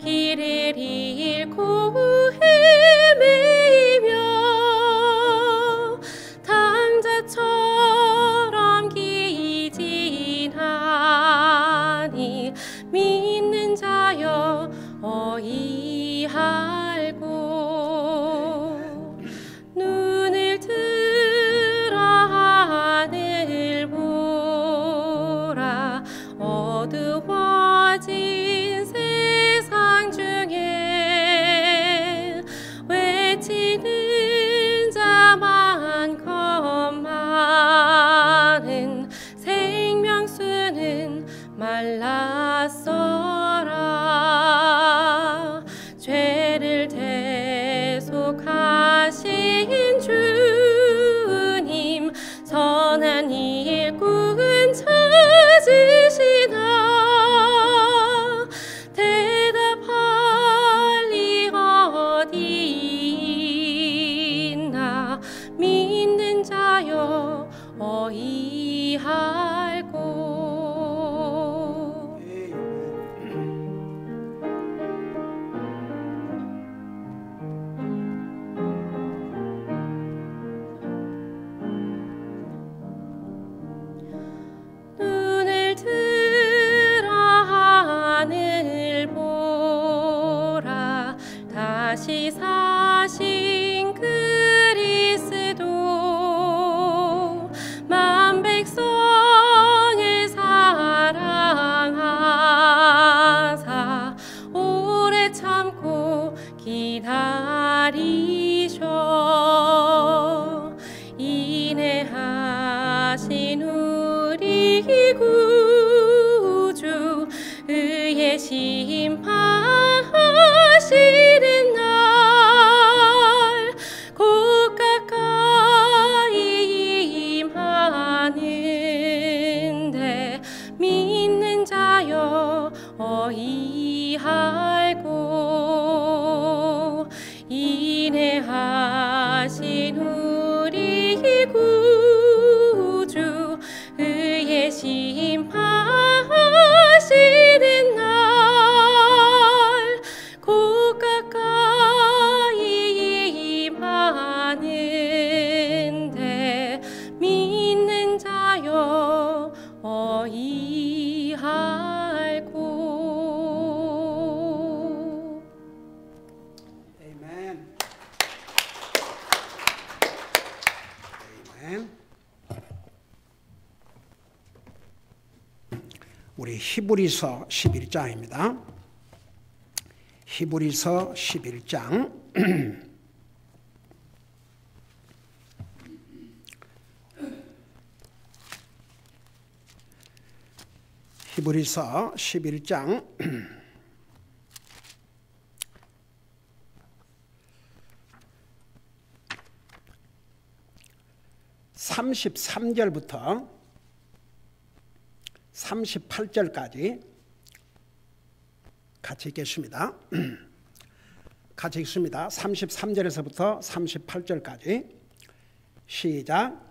길을 잃고 헤매이며 당자처럼 기진하니 믿는 자여 어이할고 눈을 들어 하늘 보라 어두워진 세상 중에 외치는 자 많건만은 생명수는 말랐어라. 죄를 대속하신 주님 선한 일꾼 찾으시나 대답할 리 어디 있나 믿는 자여 어이할고 눈을 들어 하늘 보라 다시 사신 그리스도 만 백성을 사랑하사 오래 참고 기다리셔 인내하신 우리 구주 의의 심판하시는 날 곧 가까이 임하는데 믿는 자여 어이할고 인내하신 우리 구주 의의 심판하시는 날 곧 가까이 임하는데 믿는 자여 어이할고 아멘. 아멘. 우리 히브리서 11장입니다. 히브리서 11장 히브리서 11장 33절부터 38절까지 같이 읽겠습니다. 같이 읽습니다. 33절에서부터 38절까지 시작.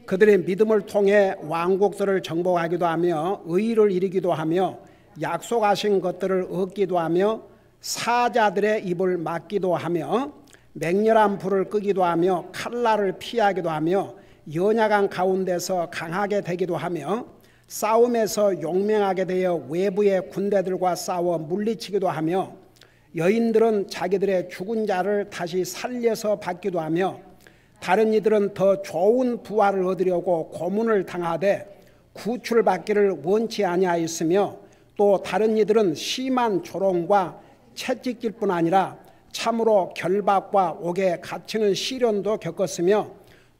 그들의 믿음을 통해 왕국들을 정복하기도 하며 의를 이루기도 하며 약속하신 것들을 얻기도 하며 사자들의 입을 막기도 하며 맹렬한 불을 끄기도 하며 칼날을 피하기도 하며 연약한 가운데서 강하게 되기도 하며 싸움에서 용맹하게 되어 외부의 군대들과 싸워 물리치기도 하며 여인들은 자기들의 죽은 자를 다시 살려서 받기도 하며 다른 이들은 더 좋은 부활을 얻으려고 고문을 당하되 구출받기를 원치 아니하였으며 또 다른 이들은 심한 조롱과 채찍질 뿐 아니라 참으로 결박과 옥에 갇히는 시련도 겪었으며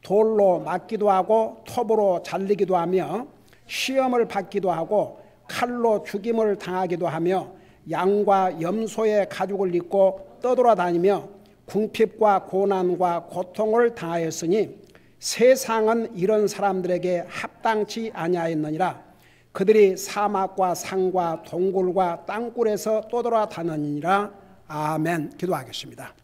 돌로 맞기도 하고 톱으로 잘리기도 하며 시험을 받기도 하고 칼로 죽임을 당하기도 하며 양과 염소의 가죽을 입고 떠돌아다니며 궁핍과 고난과 고통을 당하였으니 세상은 이런 사람들에게 합당치 아니하였느니라. 그들이 사막과 산과 동굴과 땅굴에서 떠돌아다니니라. 아멘. 기도하겠습니다.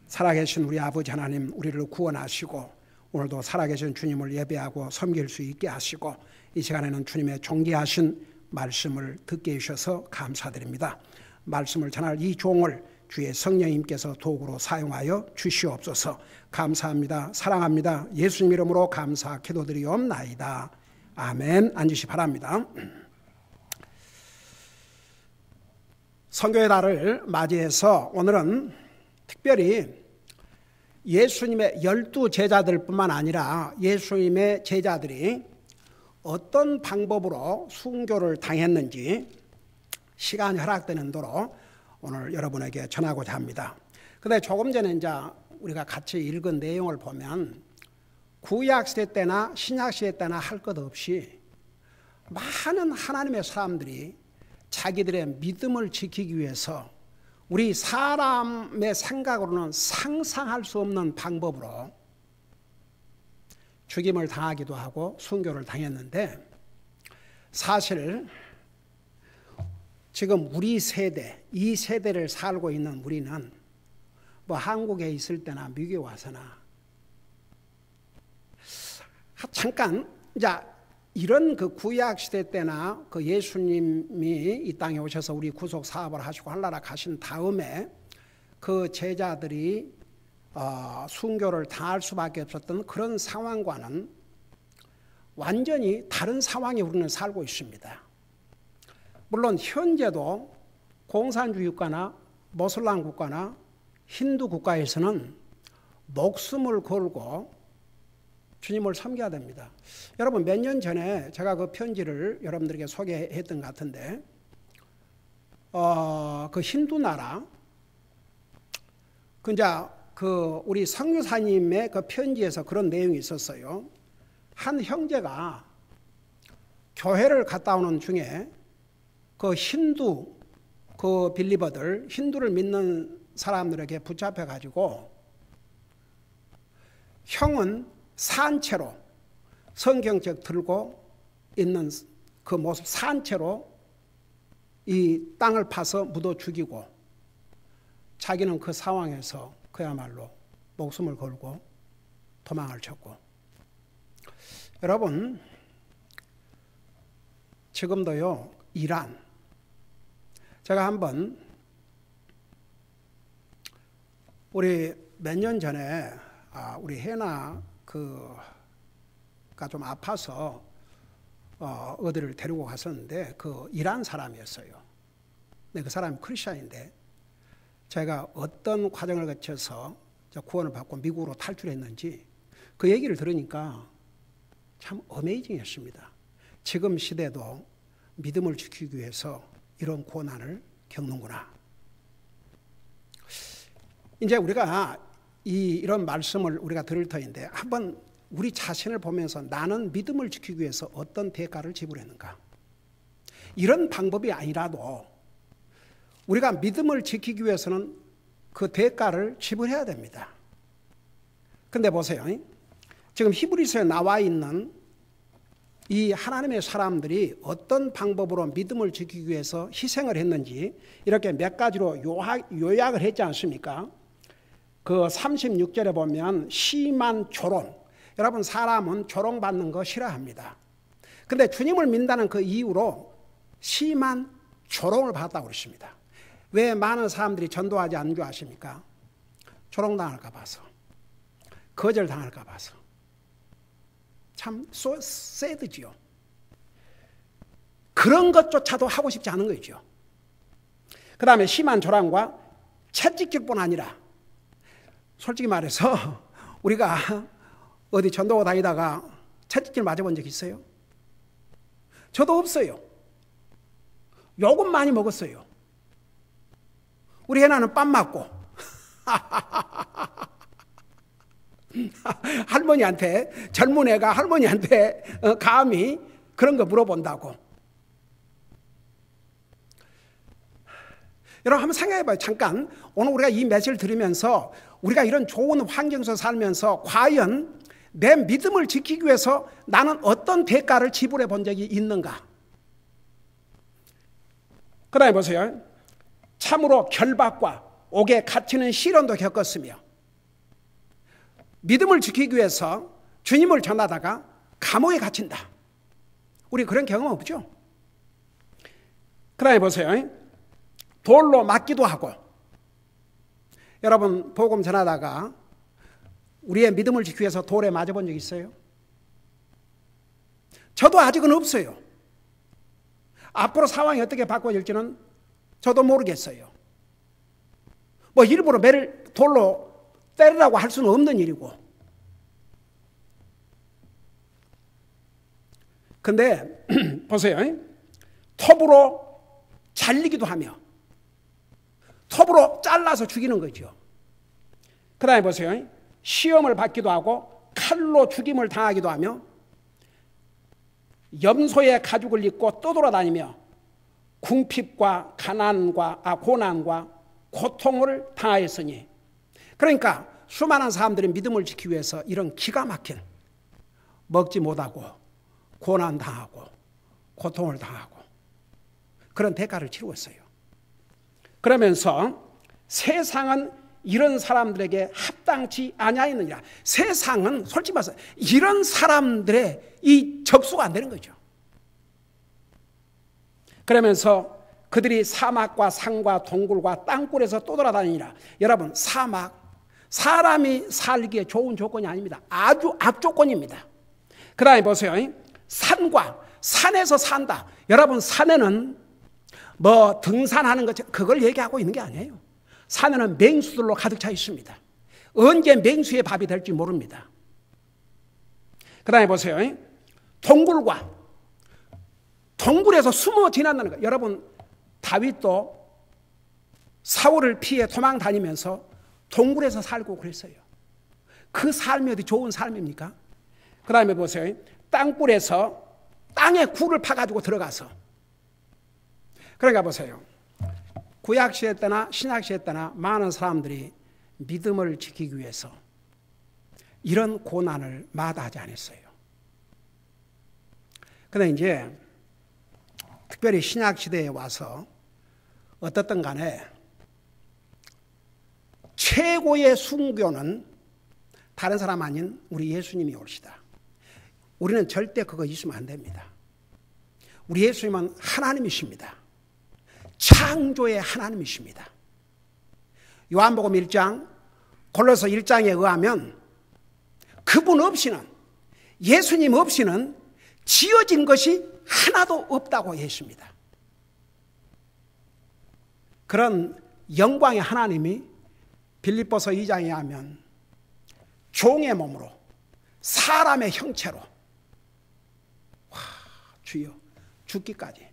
살아계신 우리 아버지 하나님, 우리를 구원하시고 오늘도 살아계신 주님을 예배하고 섬길 수 있게 하시고 이 시간에는 주님의 존귀하신 말씀을 듣게 해주셔서 감사드립니다. 말씀을 전할 이 종을 주의 성령님께서 도구로 사용하여 주시옵소서. 감사합니다. 사랑합니다. 예수님 이름으로 감사 기도드리옵나이다. 아멘. 앉으시 바랍니다. 선교의 달을 맞이해서 오늘은 특별히 예수님의 12 제자들뿐만 아니라 예수님의 제자들이 어떤 방법으로 순교를 당했는지 시간이 허락되는 도로 오늘 여러분에게 전하고자 합니다. 그런데 조금 전에 이제 우리가 같이 읽은 내용을 보면 구약시대 때나 신약시대 때나 할 것 없이 많은 하나님의 사람들이 자기들의 믿음을 지키기 위해서 우리 사람의 생각으로는 상상할 수 없는 방법으로 죽임을 당하기도 하고 순교를 당했는데, 사실 지금 우리 세대, 이 세대를 살고 있는 우리는 뭐 한국에 있을 때나 미국에 와서나 잠깐 이제 이런 그 구약 시대 때나 그 예수님이 이 땅에 오셔서 우리 구속 사업을 하시고 하늘나라 가신 다음에 그 제자들이 순교를 당할 수밖에 없었던 그런 상황과는 완전히 다른 상황에 우리는 살고 있습니다. 물론 현재도 공산주의 국가나 모슬람 국가나 힌두 국가에서는 목숨을 걸고 주님을 섬겨야 됩니다. 여러분, 몇 년 전에 제가 그 편지를 여러분들에게 소개했던 것 같은데, 그 힌두 나라, 그 우리 성유사님의 그 편지에서 그런 내용이 있었어요. 한 형제가 교회를 갔다 오는 중에 그 힌두 그 빌리버들, 힌두를 믿는 사람들에게 붙잡혀 가지고 형은 산채로 성경책 들고 있는 그 모습, 산채로 이 땅을 파서 묻어 죽이고 자기는 그 상황에서 그야말로 목숨을 걸고 도망을 쳤고, 여러분 지금도요 이란, 제가 한번 우리 몇 년 전에 우리 해나 그가 좀 아파서 어디를 데리고 갔었는데 그 이란 사람이었어요. 근데 그 사람이 크리스천인데 제가 어떤 과정을 거쳐서 구원을 받고 미국으로 탈출했는지 그 얘기를 들으니까 참 어메이징했습니다. 지금 시대도 믿음을 지키기 위해서 이런 고난을 겪는구나. 이제 우리가 이런 말씀을 우리가 들을 터인데 한번 우리 자신을 보면서 나는 믿음을 지키기 위해서 어떤 대가를 지불했는가. 이런 방법이 아니라도 우리가 믿음을 지키기 위해서는 그 대가를 지불해야 됩니다. 근데 보세요. 지금 히브리서에 나와 있는 이 하나님의 사람들이 어떤 방법으로 믿음을 지키기 위해서 희생을 했는지 이렇게 몇 가지로 요약을 했지 않습니까? 그 36절에 보면 심한 조롱. 여러분, 사람은 조롱받는 거 싫어합니다. 근데 주님을 믿는다는 그 이유로 심한 조롱을 받았다고 그러십니다. 왜 많은 사람들이 전도하지 않는 줄 아십니까? 조롱당할까 봐서, 거절당할까 봐서. 참 so sad지요. 그런 것조차도 하고 싶지 않은 거죠. 그 다음에 심한 조롱과 채찍질뿐 아니라, 솔직히 말해서 우리가 어디 전도가 다니다가 채찍질 맞아본 적 있어요? 저도 없어요. 욕은 많이 먹었어요. 우리 애나는 뺨 맞고 할머니한테, 젊은 애가 할머니한테 감히 그런 거 물어본다고. 여러분 한번 생각해봐요. 잠깐 오늘 우리가 이 메시지를 들으면서 우리가 이런 좋은 환경에서 살면서 과연 내 믿음을 지키기 위해서 나는 어떤 대가를 지불해 본 적이 있는가. 그 다음에 보세요. 참으로 결박과 옥에 갇히는 시련도 겪었으며 믿음을 지키기 위해서 주님을 전하다가 감옥에 갇힌다. 우리 그런 경험 없죠? 그 다음에 보세요. 돌로 맞기도 하고. 여러분 복음 전하다가 우리의 믿음을 지키기 위해서 돌에 맞아본 적 있어요? 저도 아직은 없어요. 앞으로 상황이 어떻게 바꿔질지는 저도 모르겠어요. 뭐 일부러 매를 돌로 때리라고 할 수는 없는 일이고. 근데 보세요. 톱으로 잘리기도 하며 톱으로 잘라서 죽이는 거죠. 그 다음에 보세요. 시험을 받기도 하고 칼로 죽임을 당하기도 하며 염소의 가죽을 입고 떠돌아다니며 궁핍과 고난과 고통을 당하였으니. 그러니까 수많은 사람들이 믿음을 지키기 위해서 이런 기가 막힌 먹지 못하고 고난당하고 고통을 당하고 그런 대가를 치르고 있어요. 그러면서 세상은 이런 사람들에게 합당치 아니하였느니라. 세상은 솔직히 말해서 이런 사람들의 이 적수가 안 되는 거죠. 그러면서 그들이 사막과 산과 동굴과 땅굴에서 떠돌아다니니라. 여러분 사막, 사람이 살기에 좋은 조건이 아닙니다. 아주 악조건입니다. 그 다음에 보세요. 산에서 산다. 여러분 산에는 뭐 등산하는 것 그걸 얘기하고 있는 게 아니에요. 산에는 맹수들로 가득 차 있습니다. 언제 맹수의 밥이 될지 모릅니다. 그 다음에 보세요. 동굴에서 숨어 지낸다는 거. 여러분 다윗도 사울을 피해 도망 다니면서 동굴에서 살고 그랬어요. 그 삶이 어디 좋은 삶입니까? 그 다음에 보세요. 땅굴에서 땅에 굴을 파가지고 들어가서. 그러니까 보세요. 구약시대 때나 신약시대 때나 많은 사람들이 믿음을 지키기 위해서 이런 고난을 마다하지 않았어요. 그런데 이제 특별히 신약시대에 와서 어떻든 간에 최고의 순교는 다른 사람 아닌 우리 예수님이 올시다. 우리는 절대 그거 있으면 안 됩니다. 우리 예수님은 하나님이십니다. 창조의 하나님이십니다. 요한복음 1장, 골로새 1장에 의하면 그분 없이는, 예수님 없이는 지어진 것이 하나도 없다고 했습니다. 그런 영광의 하나님이 빌립보서 2장에 하면 종의 몸으로 사람의 형체로 주여 죽기까지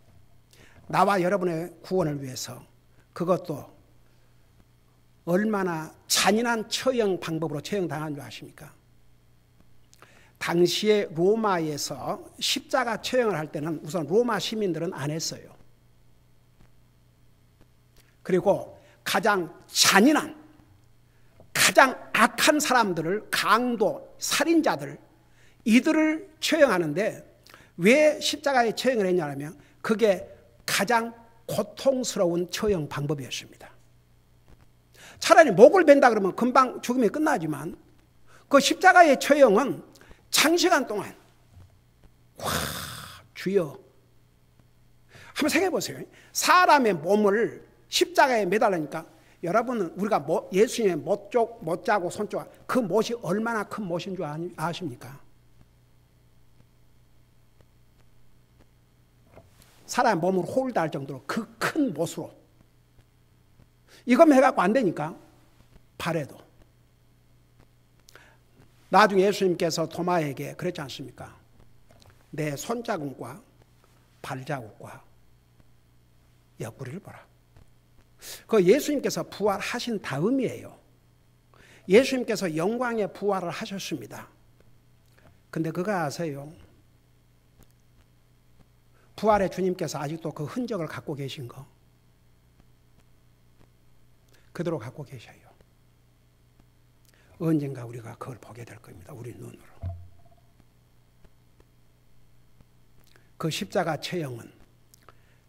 나와 여러분의 구원을 위해서, 그것도 얼마나 잔인한 처형 방법으로 처형당한 줄 아십니까? 당시에 로마에서 십자가 처형을 할 때는 우선 로마 시민들은 안 했어요. 그리고 가장 잔인한, 가장 악한 사람들을, 강도, 살인자들, 이들을 처형하는데 왜 십자가에 처형을 했냐면 그게 가장 고통스러운 처형 방법이었습니다. 차라리 목을 벤다 그러면 금방 죽음이 끝나지만 그 십자가의 처형은 장시간 동안 주여 한번 생각해 보세요. 사람의 몸을 십자가에 매달리니까 여러분은 우리가 예수님의 못자고 손쪽 그 못이 얼마나 큰 못인 줄 아십니까? 사람의 몸을 홀드할 정도로 그 큰 못으로 이것만 해갖고 안 되니까 발에도. 나중에 예수님께서 도마에게 그랬지 않습니까? 내 손자국과 발자국과 옆구리를 보라. 그 예수님께서 부활하신 다음이에요. 예수님께서 영광의 부활을 하셨습니다. 근데 그거 아세요? 부활의 주님께서 아직도 그 흔적을 갖고 계신 거 그대로 갖고 계셔요. 언젠가 우리가 그걸 보게 될 겁니다. 우리 눈으로. 그 십자가 처형은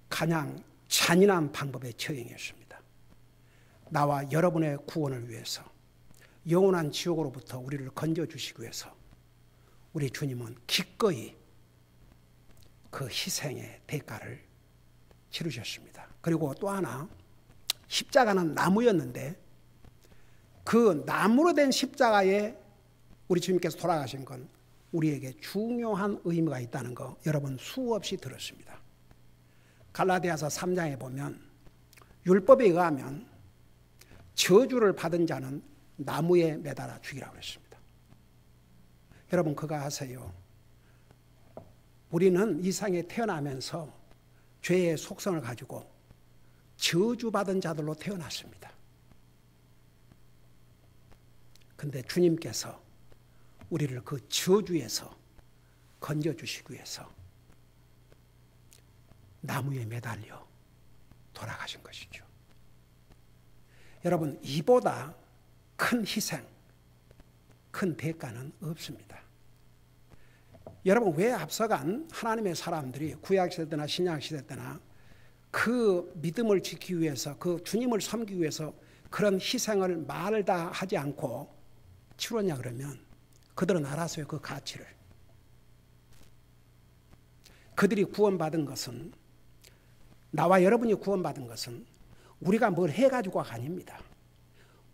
가장 잔인한 방법의 처형이었습니다. 나와 여러분의 구원을 위해서, 영원한 지옥으로부터 우리를 건져주시기 위해서 우리 주님은 기꺼이 그 희생의 대가를 치르셨습니다. 그리고 또 하나, 십자가는 나무였는데 그 나무로 된 십자가에 우리 주님께서 돌아가신 건 우리에게 중요한 의미가 있다는 거 여러분 수없이 들었습니다. 갈라디아서 3장에 보면 율법에 의하면 저주를 받은 자는 나무에 매달아 죽이라고 했습니다. 여러분 그거 아세요? 우리는 이 세상에 태어나면서 죄의 속성을 가지고 저주받은 자들로 태어났습니다. 근데 주님께서 우리를 그 저주에서 건져주시기 위해서 나무에 매달려 돌아가신 것이죠. 여러분 이보다 큰 희생, 큰 대가는 없습니다. 여러분 왜 앞서간 하나님의 사람들이 구약시대 때나 신약시대 때나 그 믿음을 지키기 위해서 그 주님을 섬기기 위해서 그런 희생을 말다 하지 않고 치렀냐 그러면 그들은 알았어요. 그 가치를. 그들이 구원받은 것은 나와 여러분이 구원받은 것은 우리가 뭘 해가지고가 아닙니다.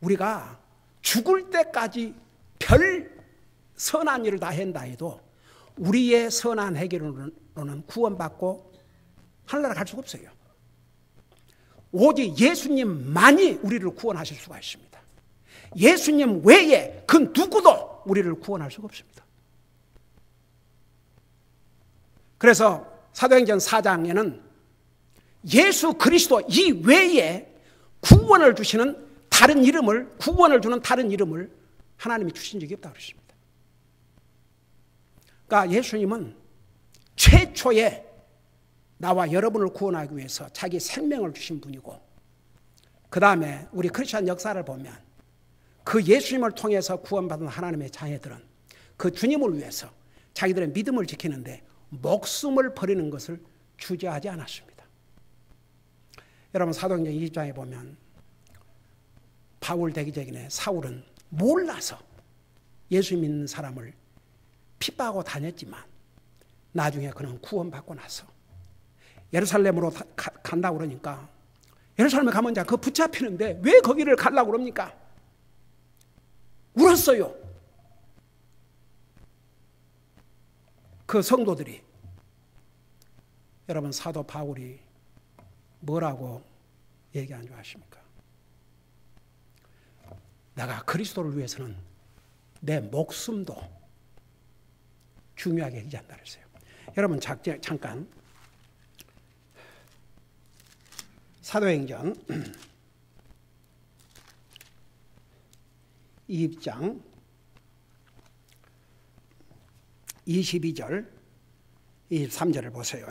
우리가 죽을 때까지 별 선한 일을 다 한다 해도 우리의 선한 행위로는 구원받고 하늘나라 갈 수가 없어요. 오직 예수님만이 우리를 구원하실 수가 있습니다. 예수님 외에 그 누구도 우리를 구원할 수가 없습니다. 그래서 사도행전 4장에는 예수 그리스도 이외에 구원을 주시는 다른 이름을, 구원을 주는 다른 이름을 하나님이 주신 적이 없다고 그랬습니다. 그러니까 예수님은 최초에 나와 여러분을 구원하기 위해서 자기 생명을 주신 분이고, 그 다음에 우리 크리스천 역사를 보면 그 예수님을 통해서 구원받은 하나님의 자녀들은 그 주님을 위해서 자기들의 믿음을 지키는데 목숨을 버리는 것을 주저하지 않았습니다. 여러분 사도행전 20장에 보면 바울 되기 전에 사울은 몰라서 예수 믿는 사람을 핍박하고 다녔지만 나중에 그는 구원받고 나서 예루살렘으로 간다고 그러니까 예루살렘에 가면 그 붙잡히는데 왜 거기를 가려고 그럽니까? 울었어요. 그 성도들이. 여러분 사도 바울이 뭐라고 얘기한 줄 아십니까? 내가 그리스도를 위해서는 내 목숨도 중요하게 여기지 않다 그랬어요. 여러분 잠깐 사도행전 2장 22절 23절을 보세요.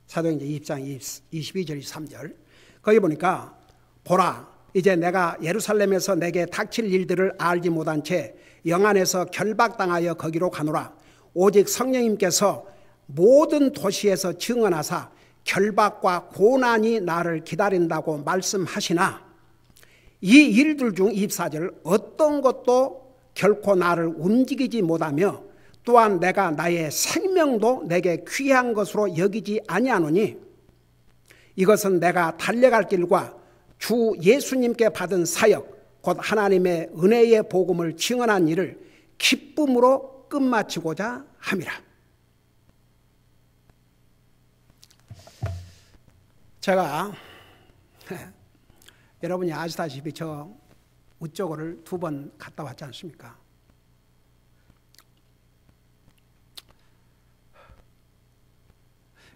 사도행전 2장 22절 23절 거기 보니까 보라 이제 내가 예루살렘에서 내게 닥칠 일들을 알지 못한 채 영안에서 결박당하여 거기로 가노라. 오직 성령님께서 모든 도시에서 증언하사 결박과 고난이 나를 기다린다고 말씀하시나 이 일들 중 24절 어떤 것도 결코 나를 움직이지 못하며 또한 내가 나의 생명도 내게 귀한 것으로 여기지 아니하노니 이것은 내가 달려갈 길과 주 예수님께 받은 사역 곧 하나님의 은혜의 복음을 증언한 일을 기쁨으로 끝마치고자 함이라. 제가 여러분이 아시다시피 저 우쪽을 2번 갔다 왔지 않습니까?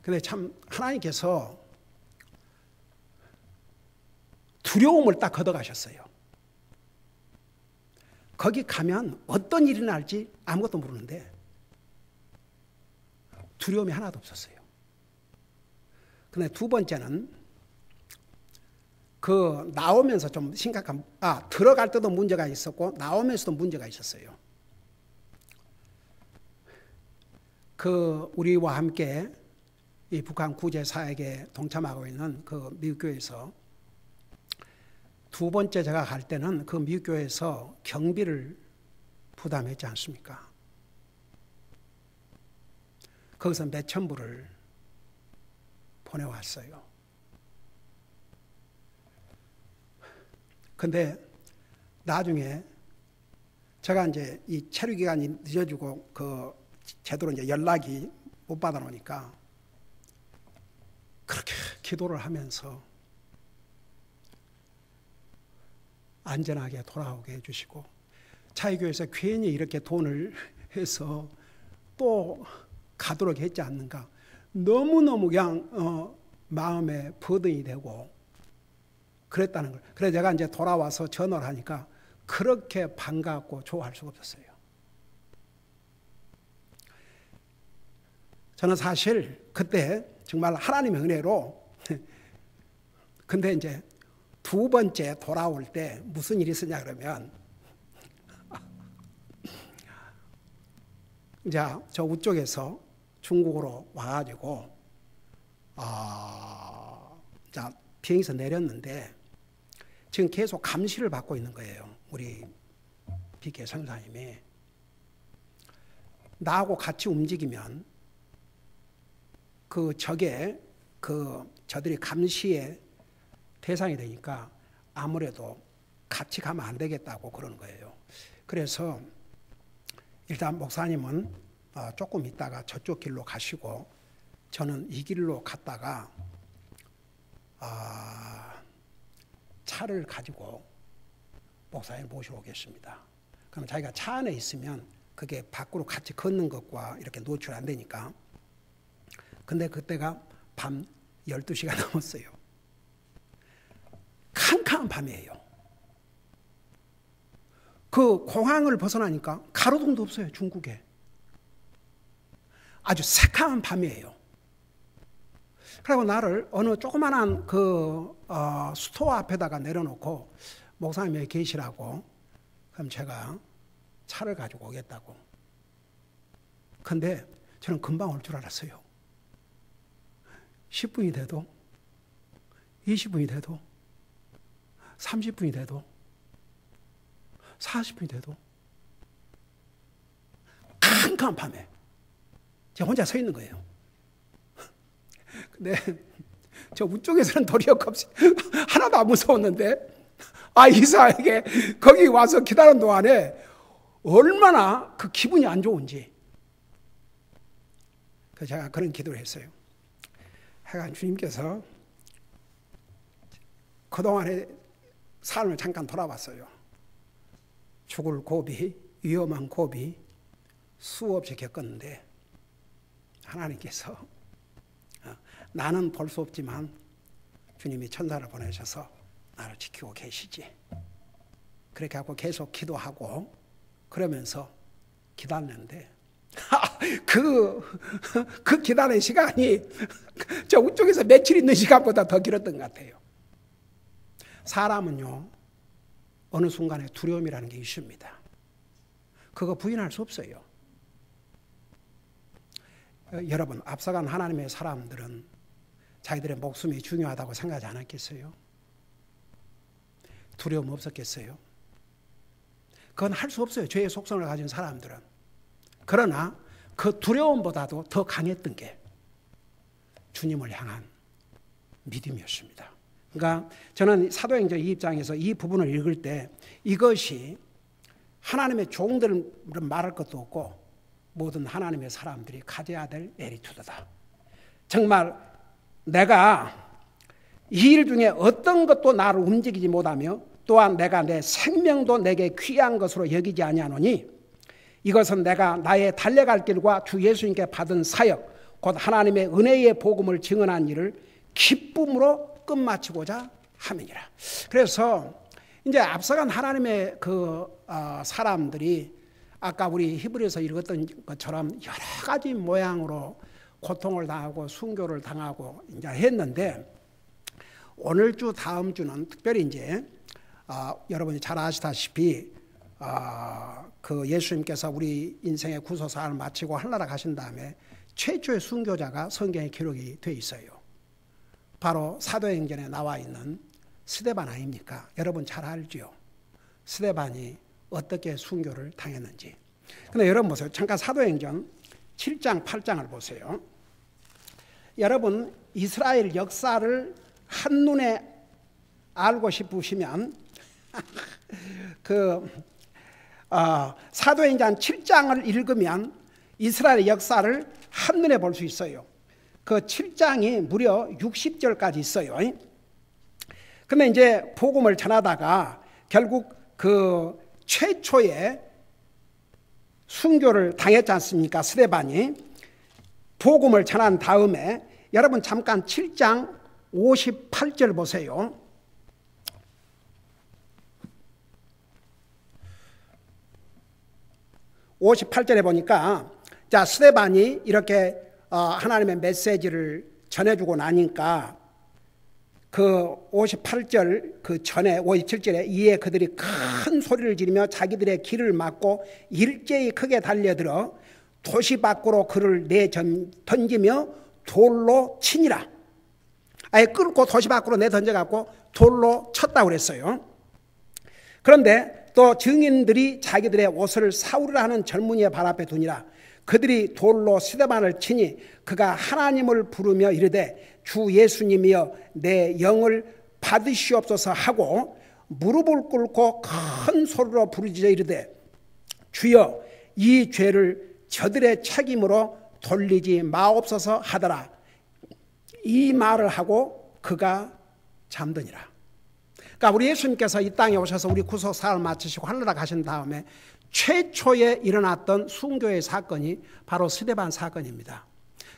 근데 참 하나님께서 두려움을 딱 걷어가셨어요. 거기 가면 어떤 일이 날지 아무것도 모르는데 두려움이 하나도 없었어요. 근데 2번째는 그 나오면서 좀 심각한, 들어갈 때도 문제가 있었고 나오면서도 문제가 있었어요. 그 우리와 함께 이 북한 구제 사역에 동참하고 있는 그 미국 교회에서 2번째 제가 갈 때는 그 미국 교회에서 경비를 부담했지 않습니까? 거기서 몇천 불을 보내왔어요. 근데 나중에 제가 이제 이 체류 기간이 늦어지고 그 제대로 이제 연락이 못 받아 놓으니까 그렇게 기도를 하면서 안전하게 돌아오게 해주시고, 차이교회에서 괜히 이렇게 돈을 해서 또 가도록 했지 않는가. 너무너무 그냥 마음에 버든이 되고 그랬다는 걸. 그래서 제가 이제 돌아와서 전화를 하니까 그렇게 반갑고 좋아할 수가 없었어요. 저는 사실 그때 정말 하나님의 은혜로 근데 이제 두 번째 돌아올 때 무슨 일이 있었냐 그러면, 이제 저 우쪽에서 중국으로 와가지고 자 비행기에서 내렸는데 지금 계속 감시를 받고 있는 거예요. 우리 비계 선사님이 나하고 같이 움직이면 그 적에 저들이 감시의 대상이 되니까 아무래도 같이 가면 안 되겠다고 그러는 거예요. 그래서 일단 목사님은 조금 있다가 저쪽 길로 가시고 저는 이 길로 갔다가 차를 가지고 목사님 모시고 오겠습니다. 그럼 자기가 차 안에 있으면 그게 밖으로 같이 걷는 것과 이렇게 노출 안 되니까. 근데 그때가 밤 12시가 넘었어요. 캄캄한 밤이에요. 그 공항을 벗어나니까 가로등도 없어요. 중국에. 아주 새카만 밤이에요. 그리고 나를 어느 조그만한 스토어 앞에다가 내려놓고 목사님 여기 계시라고. 그럼 제가 차를 가지고 오겠다고. 근데 저는 금방 올 줄 알았어요. 10분이 돼도 20분이 돼도 30분이 돼도 40분이 돼도 캄캄한 밤에 제가 혼자 서 있는 거예요. 근데 저 우쪽에서는 도리어 하나도 안 무서웠는데 이상하게 거기 와서 기다리는 동안에 얼마나 그 기분이 안 좋은지. 그래서 제가 그런 기도를 했어요. 하여간 주님께서 그동안의 삶을 잠깐 돌아봤어요. 죽을 고비, 위험한 고비 수없이 겪었는데 하나님께서 나는 볼 수 없지만 주님이 천사를 보내셔서 나를 지키고 계시지. 그렇게 하고 계속 기도하고 그러면서 기다렸는데 그 기다리는 시간이 저 우쪽에서 며칠 있는 시간보다 더 길었던 것 같아요. 사람은요, 어느 순간에 두려움이라는 게 있습니다. 그거 부인할 수 없어요. 여러분, 앞서간 하나님의 사람들은 자기들의 목숨이 중요하다고 생각하지 않았겠어요? 두려움 없었겠어요? 그건 할 수 없어요. 죄의 속성을 가진 사람들은. 그러나 그 두려움보다도 더 강했던 게 주님을 향한 믿음이었습니다. 그러니까 저는 사도행전 2장에서 이 부분을 읽을 때 이것이 하나님의 종들은 말할 것도 없고 모든 하나님의 사람들이 가져야 될 에티튜드다. 정말 내가 이 일 중에 어떤 것도 나를 움직이지 못하며 또한 내가 내 생명도 내게 귀한 것으로 여기지 아니하노니 이것은 내가 나의 달려갈 길과 주 예수님께 받은 사역 곧 하나님의 은혜의 복음을 증언한 일을 기쁨으로 끝마치고자 함이니라. 그래서 이제 앞서간 하나님의 사람들이 아까 우리 히브리서 읽었던 것처럼 여러 가지 모양으로 고통을 당하고 순교를 당하고 이제 했는데 오늘 주 다음 주는 특별히 이제 여러분이 잘 아시다시피 그 예수님께서 우리 인생의 구속사를 마치고 하늘나라 가신 다음에 최초의 순교자가 성경에 기록이 되어 있어요. 바로 사도행전에 나와 있는 스데반 아닙니까? 여러분 잘 알죠? 스데반이 어떻게 순교를 당했는지. 근데 여러분 보세요. 잠깐 사도행전 7장 8장을 보세요. 여러분 이스라엘 역사를 한눈에 알고 싶으시면 사도행전 7장을 읽으면 이스라엘의 역사를 한눈에 볼 수 있어요. 그 7장이 무려 60절까지 있어요. 근데 이제 복음을 전하다가 결국 그 최초의 순교를 당했지 않습니까? 스데반이. 복음을 전한 다음에 여러분 잠깐 7장 58절 보세요. 58절에 보니까 자, 스데반이 이렇게 하나님의 메시지를 전해주고 나니까 그 58절 그 전에 57절에 이에 그들이 큰 소리를 지르며 자기들의 길을 막고 일제히 크게 달려들어 도시 밖으로 그를 던지며 돌로 치니라. 아예 끌고 도시 밖으로 내던져갖고 돌로 쳤다고 그랬어요. 그런데 또 증인들이 자기들의 옷을 사울이라 하는 젊은이의 발 앞에 두니라. 그들이 돌로 스데반을 치니 그가 하나님을 부르며 이르되 주 예수님이여 내 영을 받으시옵소서 하고 무릎을 꿇고 큰 소리로 부르짖어 이르되 주여 이 죄를 저들의 책임으로 돌리지 마옵소서 하더라. 이 말을 하고 그가 잠드니라. 그러니까 우리 예수님께서 이 땅에 오셔서 우리 구속 사역을 마치시고 하늘나라 가신 다음에 최초에 일어났던 순교의 사건이 바로 스데반 사건입니다.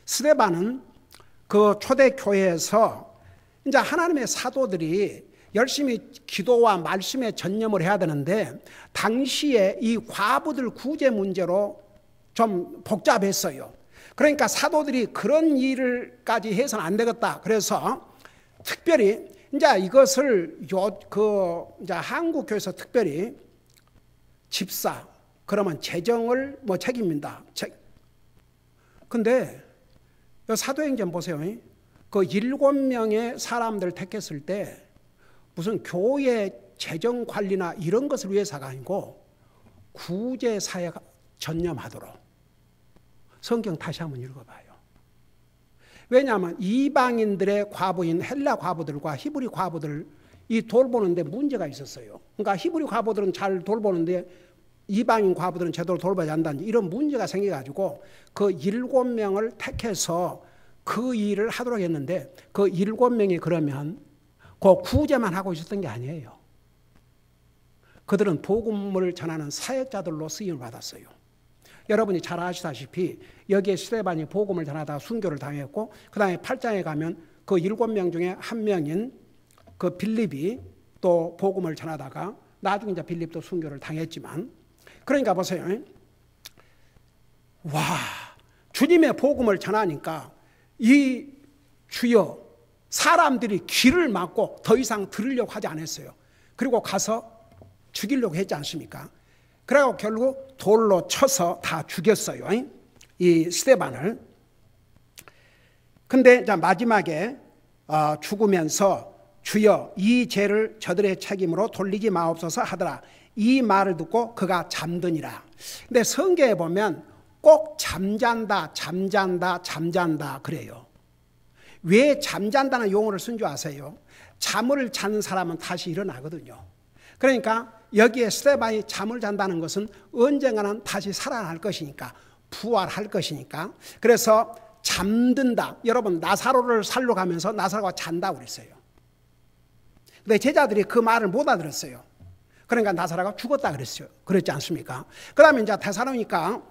스데반은 그 초대교회에서 이제 하나님의 사도들이 열심히 기도와 말씀에 전념을 해야 되는데 당시에 이 과부들 구제 문제로 좀 복잡했어요. 그러니까 사도들이 그런 일을까지 해서는 안 되겠다. 그래서 특별히 이제 이것을 이제 한국 교회에서 특별히 집사 그러면 재정을 책임진다. 근데 사도행전 보세요. 그 7명의 사람들 택했을 때 무슨 교회 재정 관리나 이런 것을 위해서가 아니고 구제 사역 전념하도록. 성경 다시 한번 읽어봐요. 왜냐하면 이방인들의 과부인 헬라 과부들과 히브리 과부들 이 돌보는데 문제가 있었어요. 그러니까 히브리 과부들은 잘 돌보는데 이방인 과부들은 제대로 돌봐야 한다는 이런 문제가 생겨가지고 그 7명을 택해서 그 일을 하도록 했는데 그 7명이 그러면 그 구제만 하고 있었던 게 아니에요. 그들은 복음을 전하는 사역자들로 쓰임을 받았어요. 여러분이 잘 아시다시피 여기에 스데반이 복음을 전하다가 순교를 당했고 그 다음에 8장에 가면 그 7명 중에 한 명인 그 빌립이 또 복음을 전하다가 나중에 이제 빌립도 순교를 당했지만 그러니까 보세요. 와, 주님의 복음을 전하니까 이 주여 사람들이 귀를 막고 더 이상 들으려고 하지 않았어요. 그리고 가서 죽이려고 했지 않습니까? 그래서 결국 돌로 쳐서 다 죽였어요. 이 스데반을. 근데 마지막에 죽으면서 주여 이 죄를 저들의 책임으로 돌리지 마옵소서 하더라. 이 말을 듣고 그가 잠드니라. 근데 성경에 보면 꼭 잠잔다, 잠잔다, 잠잔다 그래요. 왜 잠잔다는 용어를 쓴 줄 아세요? 잠을 자는 사람은 다시 일어나거든요. 그러니까 여기에 스데반이 잠을 잔다는 것은 언젠가는 다시 살아날 것이니까 부활할 것이니까 그래서 잠든다. 여러분 나사로를 살러 가면서 나사로가 잔다고 그랬어요. 근데 제자들이 그 말을 못 알아들었어요. 그러니까 나사로가 죽었다 그랬어요. 그랬지 않습니까? 그 다음에 이제 데살로니가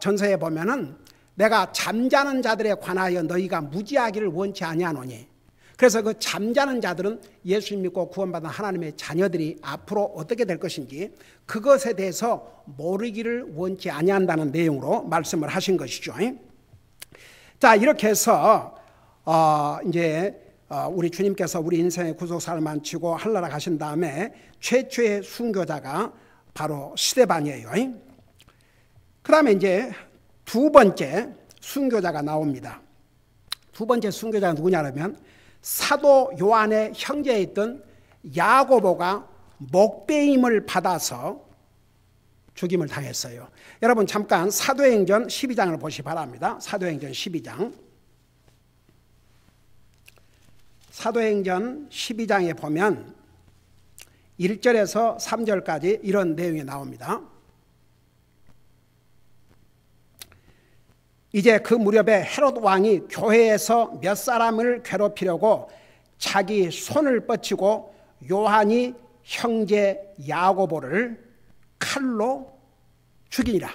전서에 보면은 내가 잠자는 자들에 관하여 너희가 무지하기를 원치 아니하노니 그래서 그 잠자는 자들은 예수 믿고 구원받은 하나님의 자녀들이 앞으로 어떻게 될 것인지 그것에 대해서 모르기를 원치 아니한다는 내용으로 말씀을 하신 것이죠. 자, 이렇게 해서 이제 우리 주님께서 우리 인생의 구속사를 마치고 하늘나라 가신 다음에 최초의 순교자가 바로 스데반이에요. 그 다음에 이제 두 번째 순교자가 나옵니다. 두 번째 순교자가 누구냐면 사도 요한의 형제였던 야고보가 목배임을 받아서 죽임을 당했어요. 여러분 잠깐 사도행전 12장을 보시기 바랍니다. 사도행전 12장. 사도행전 12장에 보면 1절에서 3절까지 이런 내용이 나옵니다. 이제 그 무렵에 헤롯 왕이 교회에서 몇 사람을 괴롭히려고 자기 손을 뻗치고 요한이 형제 야고보를 칼로 죽이니라.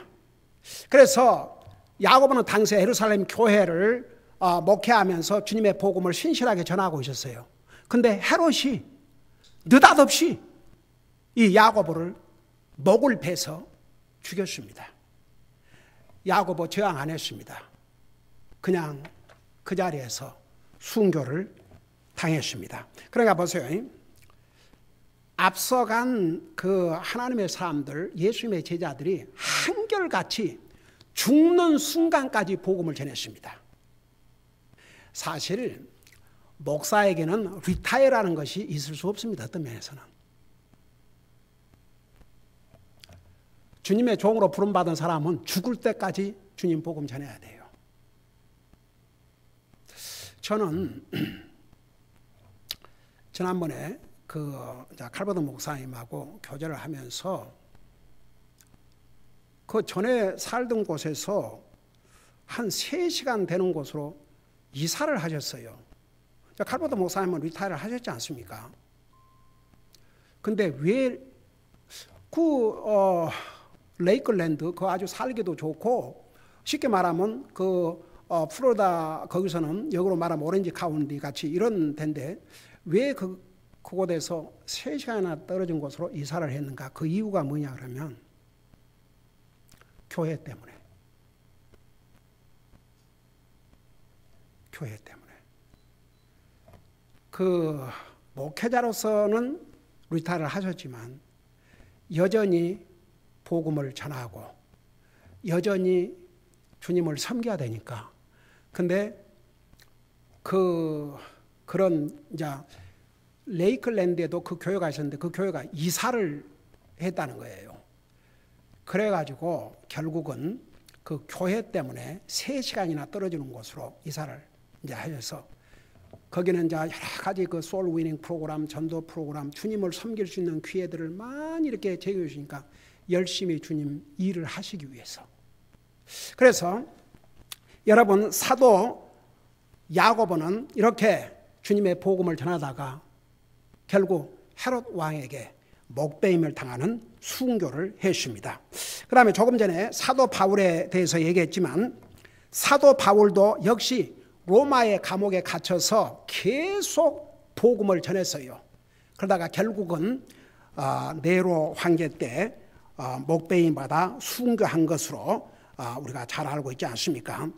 그래서 야고보는 당시에 예루살렘 교회를 목회하면서 주님의 복음을 신실하게 전하고 있었어요. 근데 헤롯이 느닷없이 이 야고보를 목을 베서 죽였습니다. 야고보 저항 안 했습니다. 그냥 그 자리에서 순교를 당했습니다. 그러니까 보세요. 앞서간 그 하나님의 사람들, 예수님의 제자들이 한결같이 죽는 순간까지 복음을 전했습니다. 사실 목사에게는 리타이어라는 것이 있을 수 없습니다. 어떤 면에서는. 주님의 종으로 부름받은 사람은 죽을 때까지 주님 복음 전해야 돼요. 저는 지난번에 칼버드 목사님하고 교제를 하면서 그 전에 살던 곳에서 한 3시간 되는 곳으로 이사를 하셨어요. 칼버드 목사님은 리타이어를 하셨지 않습니까? 근데 왜 레이클랜드 그 아주 살기도 좋고 쉽게 말하면 플로리다 거기서는 역으로 말하면 오렌지 카운티 같이 이런 데인데 왜 그곳에서 3시간이나 떨어진 곳으로 이사를 했는가? 그 이유가 뭐냐 그러면 교회 때문에. 교회 때문에. 목회자로서는 리타이어를 하셨지만 여전히 복음을 전하고 여전히 주님을 섬겨야 되니까. 근데 그런 이제 레이클랜드에도 그 교회가 있었는데 그 교회가 이사를 했다는 거예요. 그래가지고 결국은 그 교회 때문에 3시간이나 떨어지는 곳으로 이사를 이제 하셔서 거기는 이제 여러 가지 소울 위닝 프로그램, 전도 프로그램, 주님을 섬길 수 있는 기회들을 많이 이렇게 제공해 주시니까 열심히 주님 일을 하시기 위해서. 그래서 여러분 사도 야고보는 이렇게 주님의 복음을 전하다가 결국 헤롯 왕에게 목베임을 당하는 순교를 했습니다. 그 다음에 조금 전에 사도 바울에 대해서 얘기했지만 사도 바울도 역시 로마의 감옥에 갇혀서 계속 복음을 전했어요. 그러다가 결국은 네로 황제 때 목베임 받아 순교한 것으로 우리가 잘 알고 있지 않습니까?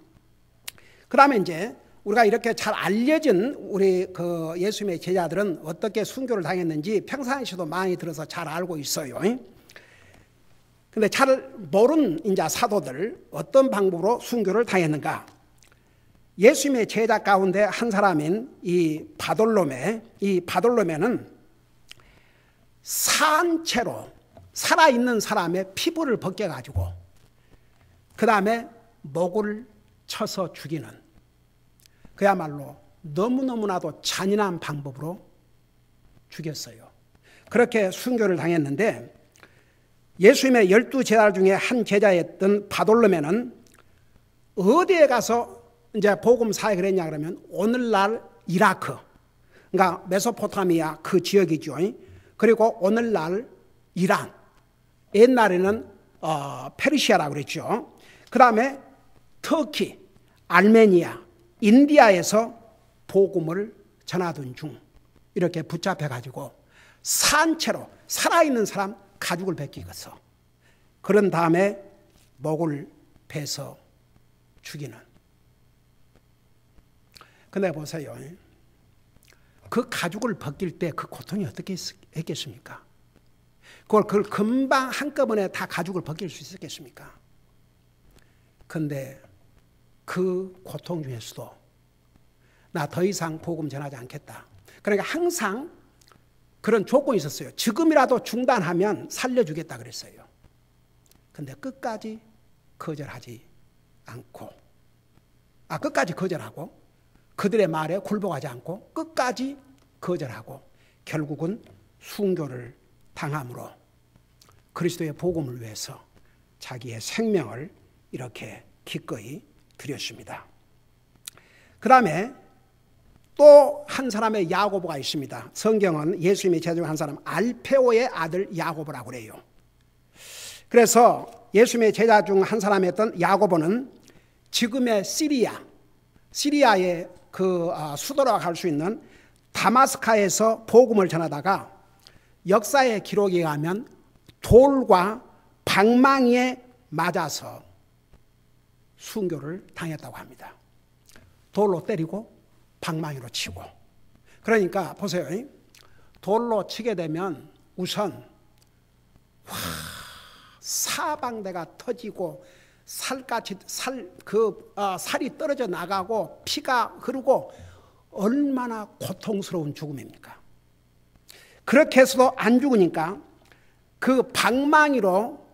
그 다음에 이제 우리가 이렇게 잘 알려진 우리 예수님의 제자들은 어떻게 순교를 당했는지 평상시에도 많이 들어서 잘 알고 있어요. 근데 잘 모르는 이제 사도들 어떤 방법으로 순교를 당했는가? 예수님의 제자 가운데 한 사람인 이 바돌로메는 산채로 살아있는 사람의 피부를 벗겨가지고 그 다음에 목을 쳐서 죽이는 그야말로 너무너무나도 잔인한 방법으로 죽였어요. 그렇게 순교를 당했는데 예수님의 12제자 중에 한 제자였던 바돌로메는 어디에 가서 이제 복음 사역을 했냐 그러면 오늘날 이라크, 그러니까 메소포타미아 그 지역이죠. 그리고 오늘날 이란, 옛날에는 페르시아라고 그랬죠. 그 다음에 터키, 알메니아, 인디아에서 복음을 전하던 중 이렇게 붙잡혀가지고 산채로 살아있는 사람 가죽을 벗기겠어. 그런 다음에 목을 베서 죽이는. 근데 보세요. 그 가죽을 벗길 때 그 고통이 어떻게 했겠습니까? 그걸 금방 한꺼번에 다 가죽을 벗길 수 있었겠습니까? 근데 그 고통 중에서도 나 더 이상 복음 전하지 않겠다. 그러니까 항상 그런 조건이 있었어요. 지금이라도 중단하면 살려주겠다 그랬어요. 근데 끝까지 거절하지 않고, 끝까지 거절하고, 그들의 말에 굴복하지 않고, 끝까지 거절하고, 결국은 순교를 당함으로 그리스도의 복음을 위해서 자기의 생명을 이렇게 기꺼이 드렸습니다. 그 다음에 또 한 사람의 야고보가 있습니다. 성경은 예수님의 제자 중 한 사람 알페오의 아들 야고보라고 그래요. 그래서 예수님의 제자 중 한 사람이었던 야고보는 지금의 시리아의 그 수도라고 할 수 있는 다마스카에서 복음을 전하다가 역사의 기록에 의하면 돌과 방망이에 맞아서 순교를 당했다고 합니다. 돌로 때리고 방망이로 치고. 그러니까 보세요. 돌로 치게 되면 우선 사방대가 터지고 살같이 살이 떨어져 나가고 피가 흐르고 얼마나 고통스러운 죽음입니까? 그렇게 해서도 안 죽으니까 그 방망이로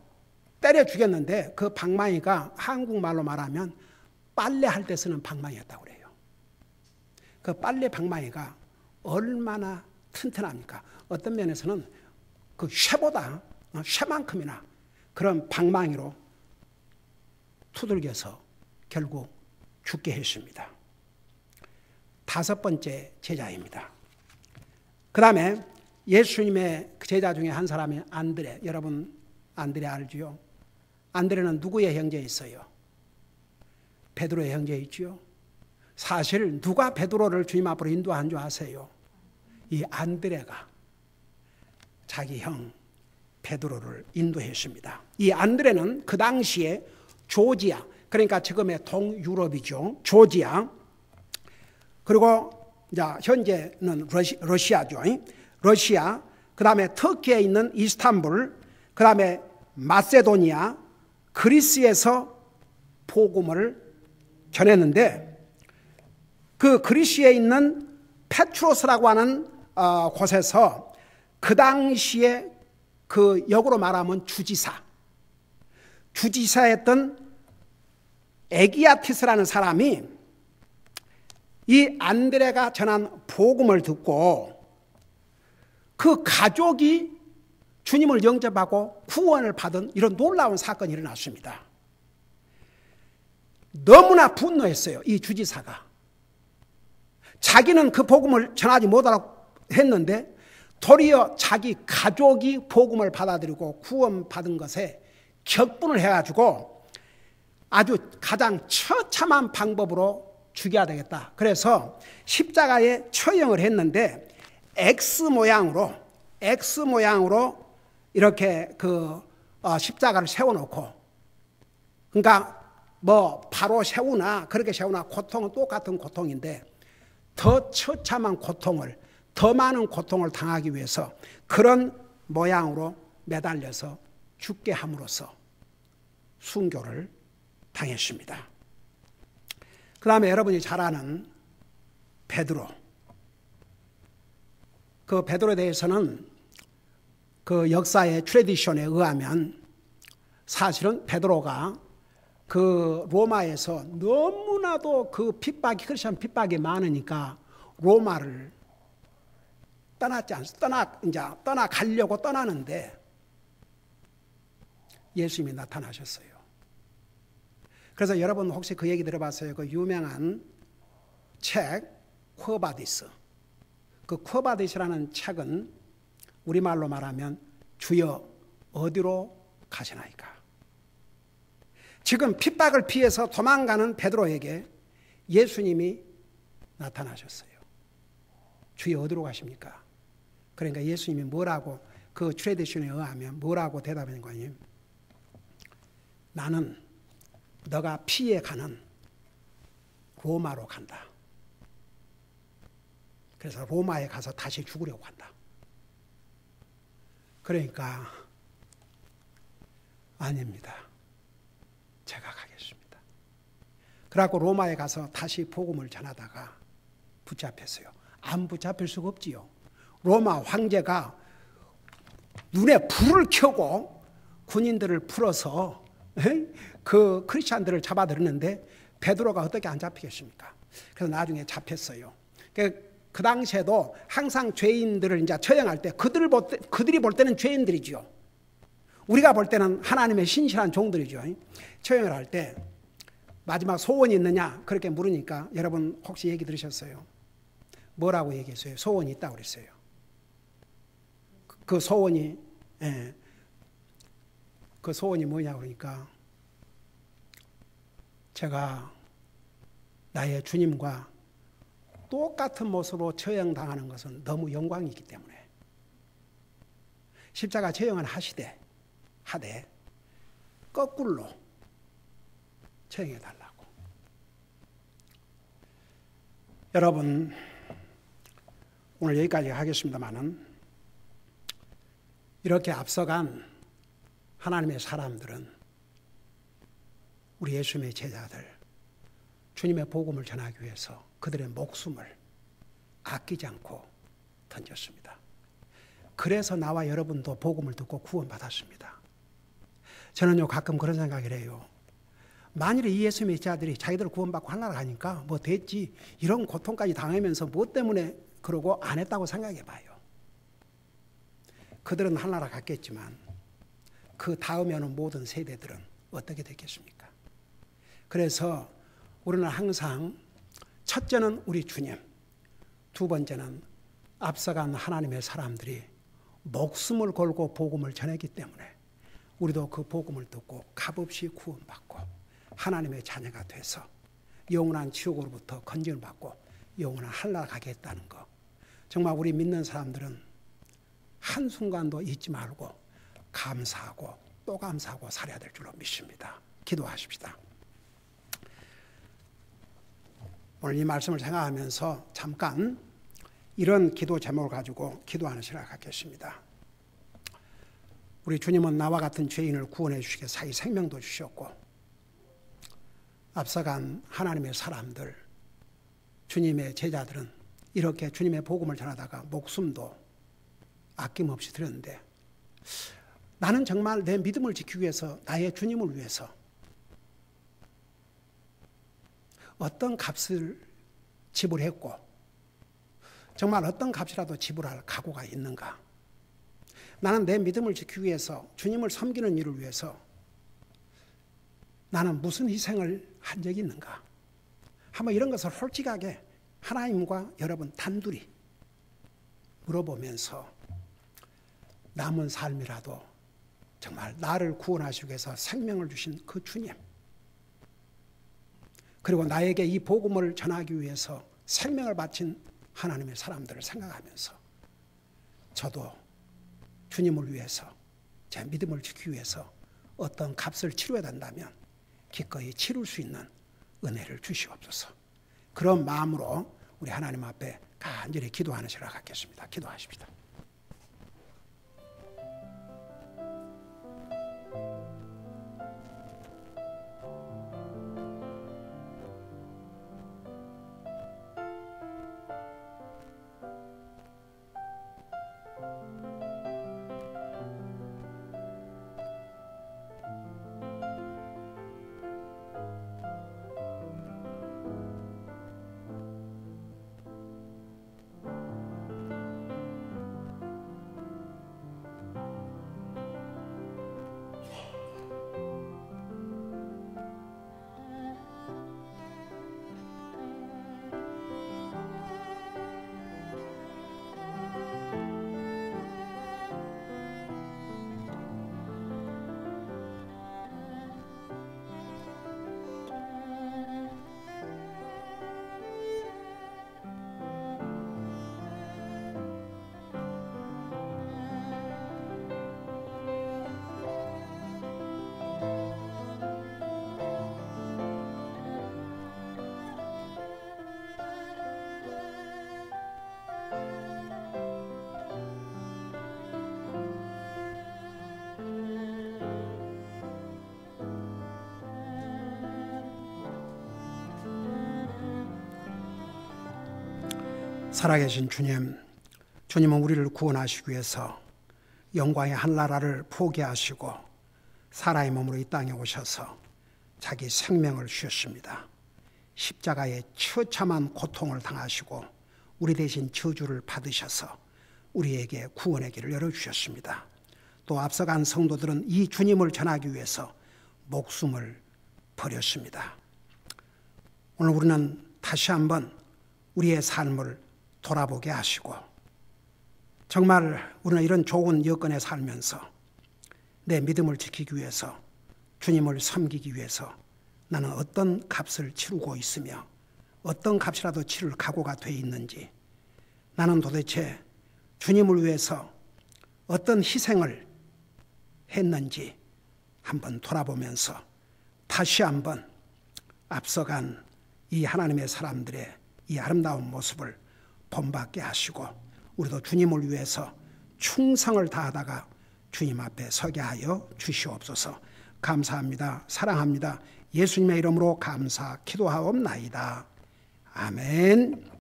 때려 죽였는데 그 방망이가 한국말로 말하면 빨래할 때 쓰는 방망이였다고 그래요. 그 빨래 방망이가 얼마나 튼튼합니까? 어떤 면에서는 그 쇠보다 쇠만큼이나 그런 방망이로 두들겨서 결국 죽게 했습니다. 다섯 번째 제자입니다. 그 다음에 예수님의 제자 중에 한 사람이 안드레. 여러분 안드레 알지요? 안드레는 누구의 형제 있어요? 베드로의 형제 있지요? 사실 누가 베드로를 주님 앞으로 인도한 줄 아세요? 이 안드레가 자기 형 베드로를 인도했습니다. 이 안드레는 그 당시에 조지아, 그러니까 지금의 동유럽이죠. 조지아. 그리고 이제 현재는 러시아죠. 러시아. 그다음에 터키에 있는 이스탄불. 그다음에 마세도니아, 그리스에서 복음을 전했는데 그 그리스에 있는 페트로스라고 하는 곳에서 그 당시에 그 역으로 말하면 주지사였던 에기아티스라는 사람이 이 안드레가 전한 복음을 듣고 그 가족이 주님을 영접하고 구원을 받은 이런 놀라운 사건이 일어났습니다. 너무나 분노했어요. 이 주지사가. 자기는 그 복음을 전하지 못하라고 했는데 도리어 자기 가족이 복음을 받아들이고 구원받은 것에 격분을 해가지고 아주 가장 처참한 방법으로 죽여야 되겠다. 그래서 십자가에 처형을 했는데 X 모양으로 이렇게 그 십자가를 세워놓고, 그러니까 뭐 바로 세우나 그렇게 세우나 고통은 똑같은 고통인데 더 처참한 고통을, 더 많은 고통을 당하기 위해서 그런 모양으로 매달려서 죽게 함으로써 순교를 당했습니다. 그 다음에 여러분이 잘 아는 베드로. 그 베드로에 대해서는 그 역사의 트래디션에 의하면 사실은 베드로가 그 로마에서 너무나도 그 핍박이, 크리스천 핍박이 많으니까 로마를 떠나가려고 떠나는데 예수님이 나타나셨어요. 그래서 여러분 혹시 그 얘기 들어봤어요? 그 유명한 책 쿼바디스. 그 쿼바디스라는 책은 우리말로 말하면 주여 어디로 가시나이까? 지금 핍박을 피해서 도망가는 베드로에게 예수님이 나타나셨어요. 주여 어디로 가십니까? 그러니까 예수님이 뭐라고, 그 트래디션에 의하면 뭐라고 대답하는 거예요? 나는 너가 피해 가는 로마로 간다. 그래서 로마에 가서 다시 죽으려고 한다. 그러니까 아닙니다. 제가 가겠습니다. 그래갖고 로마에 가서 다시 복음을 전하다가 붙잡혔어요. 안 붙잡힐 수가 없지요. 로마 황제가 눈에 불을 켜고 군인들을 풀어서 그 크리스찬들을 잡아들였는데 베드로가 어떻게 안 잡히겠습니까? 그래서 나중에 잡혔어요. 그 당시에도 항상 죄인들을 이제 처형할 때 그들이 볼 때는 죄인들이죠. 우리가 볼 때는 하나님의 신실한 종들이죠. 처형을 할 때 마지막 소원이 있느냐 그렇게 물으니까 여러분 혹시 얘기 들으셨어요? 뭐라고 얘기했어요? 소원이 있다고 그랬어요. 그 소원이 그 소원이 뭐냐 그러니까 제가 나의 주님과 똑같은 모습으로 처형당하는 것은 너무 영광이기 때문에 십자가 처형은 하되 거꾸로 처형해달라고. 여러분 오늘 여기까지 하겠습니다마는 이렇게 앞서간 하나님의 사람들은 우리 예수님의 제자들 주님의 복음을 전하기 위해서 그들의 목숨을 아끼지 않고 던졌습니다. 그래서 나와 여러분도 복음을 듣고 구원받았습니다. 저는요 가끔 그런 생각을 해요. 만일에 이 예수님의 제자들이 자기들 구원받고 하나로 가니까 뭐 됐지 이런 고통까지 당하면서 뭐 때문에 그러고 안 했다고 생각해 봐요. 그들은 하나로 갔겠지만 그 다음에 오는 모든 세대들은 어떻게 됐겠습니까? 그래서 우리는 항상 첫째는 우리 주님, 두 번째는 앞서간 하나님의 사람들이 목숨을 걸고 복음을 전했기 때문에 우리도 그 복음을 듣고 값없이 구원받고 하나님의 자녀가 돼서 영원한 지옥으로부터 건짐을 받고 영원한 하늘나라 가겠다는 거. 정말 우리 믿는 사람들은 한순간도 잊지 말고 감사하고 또 감사하고 살아야 될 줄로 믿습니다. 기도하십시다. 오늘 이 말씀을 생각하면서 잠깐 이런 기도 제목을 가지고 기도하는 시간을 갖겠습니다. 우리 주님은 나와 같은 죄인을 구원해 주시기 위해 자기 생명도 주셨고 앞서간 하나님의 사람들, 주님의 제자들은 이렇게 주님의 복음을 전하다가 목숨도 아낌없이 드렸는데 나는 정말 내 믿음을 지키기 위해서 나의 주님을 위해서 어떤 값을 지불했고 정말 어떤 값이라도 지불할 각오가 있는가? 나는 내 믿음을 지키기 위해서 주님을 섬기는 일을 위해서 나는 무슨 희생을 한 적이 있는가? 한번 이런 것을 솔직하게 하나님과 여러분 단둘이 물어보면서 남은 삶이라도 정말 나를 구원하시기 위해서 생명을 주신 그 주님, 그리고 나에게 이 복음을 전하기 위해서 생명을 바친 하나님의 사람들을 생각하면서 저도 주님을 위해서 제 믿음을 지키기 위해서 어떤 값을 치러야 된다면 기꺼이 치를 수 있는 은혜를 주시옵소서. 그런 마음으로 우리 하나님 앞에 간절히 기도하는 시간을 갖겠습니다. 기도하십시다. 살아계신 주님, 주님은 우리를 구원하시기 위해서 영광의 한나라를 포기하시고 사람의 몸으로 이 땅에 오셔서 자기 생명을 주셨습니다. 십자가의 처참한 고통을 당하시고 우리 대신 저주를 받으셔서 우리에게 구원의 길을 열어주셨습니다. 또 앞서간 성도들은 이 주님을 전하기 위해서 목숨을 버렸습니다. 오늘 우리는 다시 한번 우리의 삶을 돌아보게 하시고, 정말 우리는 이런 좋은 여건에 살면서 내 믿음을 지키기 위해서, 주님을 섬기기 위해서 나는 어떤 값을 치르고 있으며 어떤 값이라도 치를 각오가 돼 있는지, 나는 도대체 주님을 위해서 어떤 희생을 했는지 한번 돌아보면서 다시 한번 앞서간 이 하나님의 사람들의 이 아름다운 모습을 본받게 하시고, 우리도 주님을 위해서 충성을 다하다가 주님 앞에 서게 하여 주시옵소서. 감사합니다. 사랑합니다. 예수님의 이름으로 감사 기도하옵나이다. 아멘.